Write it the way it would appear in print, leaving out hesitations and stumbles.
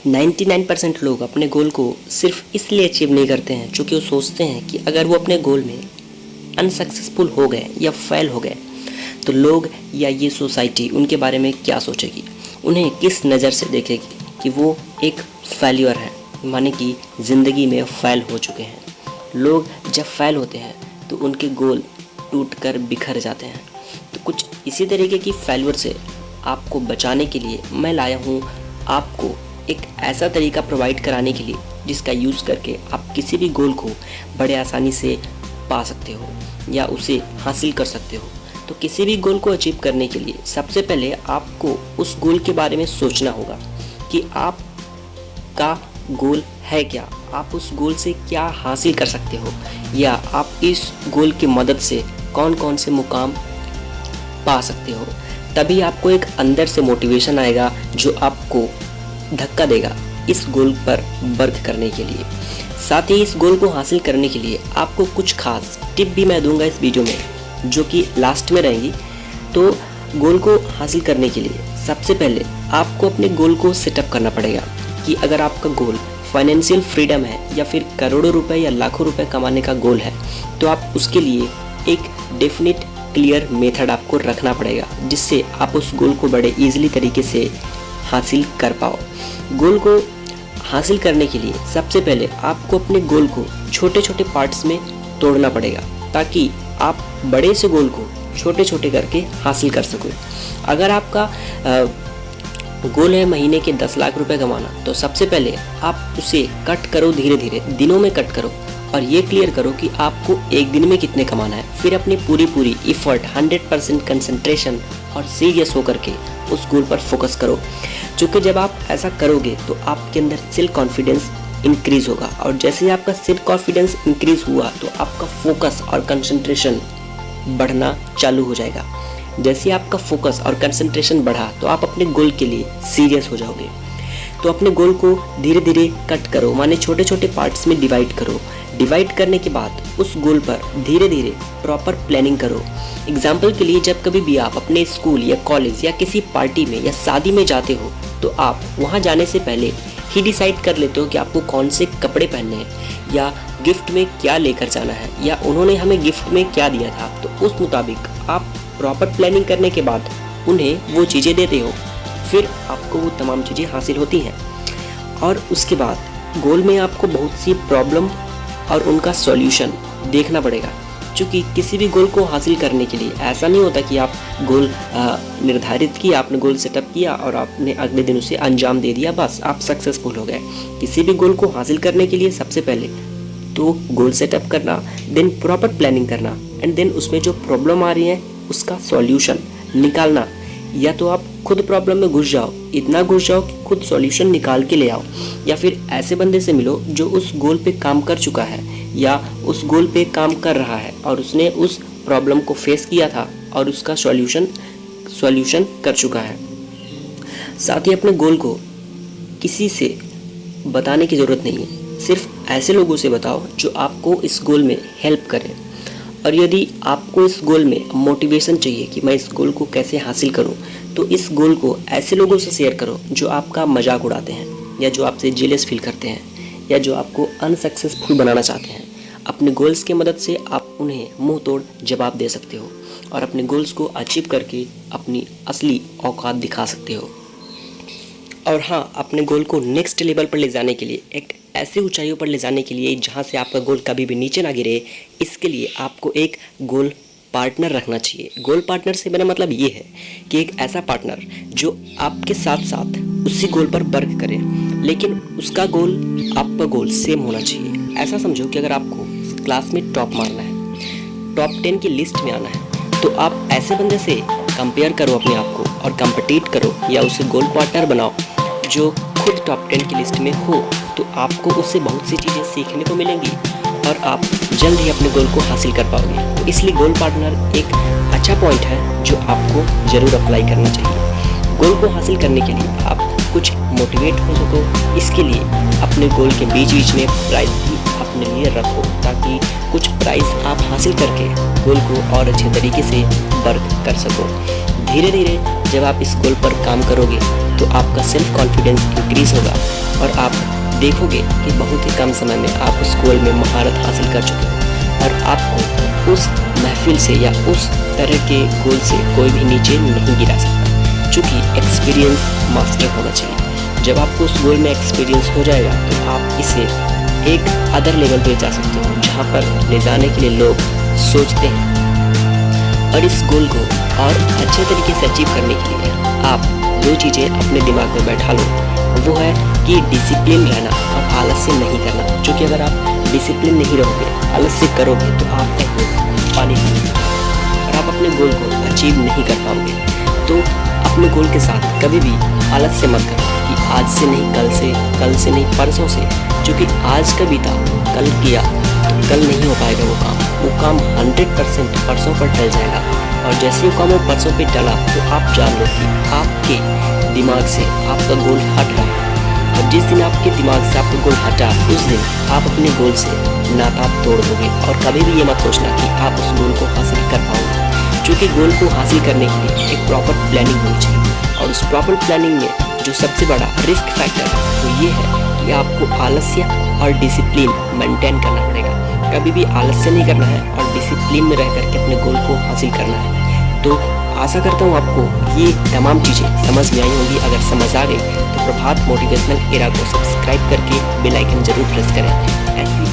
99% लोग अपने गोल को सिर्फ इसलिए अचीव नहीं करते हैं क्योंकि वो सोचते हैं कि अगर वो अपने गोल में अनसक्सेसफुल हो गए या फेल हो गए तो लोग या ये सोसाइटी उनके बारे में क्या सोचेगी, उन्हें किस नज़र से देखेगी कि वो एक फेल्यूर है, माने कि ज़िंदगी में फेल हो चुके हैं। लोग जब फेल होते हैं तो उनके गोल टूटकर बिखर जाते हैं। तो कुछ इसी तरीके की फेल्यूर से आपको बचाने के लिए मैं लाया हूँ आपको एक ऐसा तरीका प्रोवाइड कराने के लिए जिसका यूज़ करके आप किसी भी गोल को बड़े आसानी से पा सकते हो या उसे हासिल कर सकते हो। तो किसी भी गोल को अचीव करने के लिए सबसे पहले आपको उस गोल के बारे में सोचना होगा कि आपका गोल है क्या, आप उस गोल से क्या हासिल कर सकते हो या आप इस गोल की मदद से कौन कौन से मुकाम पा सकते हो। तभी आपको एक अंदर से मोटिवेशन आएगा जो आपको धक्का देगा इस गोल पर वर्क करने के लिए। साथ ही इस गोल को हासिल करने के लिए आपको कुछ खास टिप भी मैं दूंगा इस वीडियो में जो कि लास्ट में रहेंगी। तो गोल को हासिल करने के लिए सबसे पहले आपको अपने गोल को सेटअप करना पड़ेगा कि अगर आपका गोल फाइनेंशियल फ्रीडम है या फिर करोड़ों रुपए या लाखों रुपए कमाने का गोल है तो आप उसके लिए एक डेफिनेट क्लियर मेथड आपको रखना पड़ेगा जिससे आप उस गोल को बड़े ईजिली तरीके से हासिल कर पाओ। गोल को हासिल करने के लिए सबसे पहले आपको अपने गोल को छोटे छोटे पार्ट्स में तोड़ना पड़ेगा ताकि आप बड़े से गोल को छोटे छोटे करके हासिल कर सको। अगर आपका गोल है महीने के 10 लाख रुपए कमाना तो सबसे पहले आप उसे कट करो, धीरे धीरे दिनों में कट करो और ये क्लियर करो कि आपको एक दिन में कितने कमाना है। फिर अपनी पूरी इफर्ट 100% कंसंट्रेशन और सीरियस होकर के उस गोल पर फोकस करो। क्योंकि जब आप ऐसा करोगे तो आपके अंदर सेल्फ कॉन्फिडेंस इंक्रीज होगा और जैसे ही आपका सेल्फ कॉन्फिडेंस इंक्रीज हुआ तो आपका फोकस और कंसंट्रेशन बढ़ना चालू हो जाएगा। जैसे आपका फोकस और कंसंट्रेशन बढ़ा तो आप अपने गोल के लिए सीरियस हो जाओगे। तो अपने गोल को धीरे धीरे कट करो, माने छोटे छोटे पार्ट्स में डिवाइड करो। डिवाइड करने के बाद उस गोल पर धीरे धीरे प्रॉपर प्लानिंग करो। एग्जाम्पल के लिए जब कभी भी आप अपने स्कूल या कॉलेज या किसी पार्टी में या शादी में जाते हो तो आप वहाँ जाने से पहले ही डिसाइड कर लेते हो कि आपको कौन से कपड़े पहनने हैं या गिफ्ट में क्या लेकर जाना है या उन्होंने हमें गिफ्ट में क्या दिया था। तो उस मुताबिक आप प्रॉपर प्लानिंग करने के बाद उन्हें वो चीज़ें देते हो, फिर आपको वो तमाम चीज़ें हासिल होती हैं। और उसके बाद गोल में आपको बहुत सी प्रॉब्लम और उनका सॉल्यूशन देखना पड़ेगा क्योंकि किसी भी गोल को हासिल करने के लिए ऐसा नहीं होता कि आप गोल निर्धारित किया, आपने गोल सेटअप किया और आपने अगले दिन उसे अंजाम दे दिया, बस आप सक्सेसफुल हो गए। किसी भी गोल को हासिल करने के लिए सबसे पहले तो गोल सेटअप करना, देन प्रॉपर प्लानिंग करना एंड देन उसमें जो प्रॉब्लम आ रही है उसका सॉल्यूशन निकालना। या तो आप खुद प्रॉब्लम में घुस जाओ, इतना घुस जाओ कि खुद सॉल्यूशन निकाल के ले आओ, या फिर ऐसे बंदे से मिलो जो उस गोल पे काम कर चुका है या उस गोल पे काम कर रहा है और उसने उस प्रॉब्लम को फेस किया था और उसका सॉल्यूशन कर चुका है। साथ ही अपने गोल को किसी से बताने की ज़रूरत नहीं है, सिर्फ ऐसे लोगों से बताओ जो आपको इस गोल में हेल्प करें। और यदि आपको इस गोल में मोटिवेशन चाहिए कि मैं इस गोल को कैसे हासिल करूं, तो इस गोल को ऐसे लोगों से शेयर करो जो आपका मजाक उड़ाते हैं या जो आपसे जेलस फील करते हैं या जो आपको अनसक्सेसफुल बनाना चाहते हैं। अपने गोल्स की मदद से आप उन्हें मुंह तोड़ जवाब दे सकते हो और अपने गोल्स को अचीव करके अपनी असली औकात दिखा सकते हो। और हाँ, अपने गोल को नेक्स्ट लेवल पर ले जाने के लिए, एक ऐसी ऊंचाइयों पर ले जाने के लिए जहाँ से आपका गोल कभी भी नीचे ना गिरे, इसके लिए आपको एक गोल पार्टनर रखना चाहिए। गोल पार्टनर से मेरा मतलब ये है कि एक ऐसा पार्टनर जो आपके साथ साथ उसी गोल पर वर्क करे, लेकिन उसका गोल आपका गोल सेम होना चाहिए। ऐसा समझो कि अगर आपको क्लास में टॉप मारना है, टॉप 10 की लिस्ट में आना है, तो आप ऐसे बंदे से कंपेयर करो अपने आप को और कंपटीट करो या उसे गोल पार्टनर बनाओ जो खुद टॉप 10 की लिस्ट में हो। तो आपको उससे बहुत सी चीज़ें सीखने को मिलेंगी और आप जल्द ही अपने गोल को हासिल कर पाओगे। तो इसलिए गोल पार्टनर एक अच्छा पॉइंट है जो आपको ज़रूर अप्लाई करना चाहिए। गोल को हासिल करने के लिए आप कुछ मोटिवेट हो सको, इसके लिए अपने गोल के बीच बीच में प्राइज़ भी अपने लिए रखो ताकि कुछ प्राइज़ आप हासिल करके गोल को और अच्छे तरीके से वर्क कर सको। धीरे धीरे जब आप इस गोल पर काम करोगे तो आपका सेल्फ कॉन्फिडेंस इंक्रीज़ होगा और आप देखोगे कि बहुत ही कम समय में आप उस गोल में महारत हासिल कर चुके हो और आपको उस महफिल से या उस तरह के गोल से कोई भी नीचे नहीं गिरा सकता, क्योंकि एक्सपीरियंस मास्टर होना चाहिए। जब आपको उस गोल में एक्सपीरियंस हो जाएगा तो आप इसे एक अदर लेवल पे जा सकते हो, जहाँ पर ले जाने के लिए लोग सोचते हैं। और इस गोल को और अच्छे तरीके से अचीव करने के लिए आप दो चीज़ें अपने दिमाग में बैठा लो, वो है कि डिसिप्लिन रहना और आलस्य नहीं करना। क्योंकि अगर आप डिसिप्लिन नहीं रहोगे, आलस्य करोगे तो आप कहीं पानी पीओगे और आप अपने गोल को अचीव नहीं कर पाओगे। तो अपने गोल के साथ कभी भी आलस्य मत करो कि आज से नहीं कल से नहीं परसों से, क्योंकि आज का बीता कल किया तो कल नहीं हो पाएगा वो काम 100% परसों पर टल जाएगा। और जैसे ही वो काम वो परसों पे टला तो आप जान लो कि आपके दिमाग से आपका गोल हट रहा है। और जिस दिन आपके दिमाग से आपका गोल हटा, उस दिन आप अपने गोल से नाता तोड़ दोगे। और कभी भी ये मत सोचना कि आप उस गोल को हासिल कर पाओगे, क्योंकि गोल को हासिल करने के लिए एक प्रॉपर प्लानिंग होनी चाहिए। और उस प्रॉपर प्लानिंग में जो सबसे बड़ा रिस्क फैक्टर है वो ये है कि आपको आलस्य और डिसिप्लिन मेंटेन करना पड़ेगा। कभी भी आलस्य नहीं करना है और डिसिप्लिन में रह करके अपने गोल को हासिल करना है। तो आशा करता हूँ आपको ये तमाम चीज़ें समझ में आई होंगी। अगर समझ आ गई तो प्रभात मोटिवेशनल एरा को सब्सक्राइब करके बेल आइकन जरूर प्रेस करें। ऐसी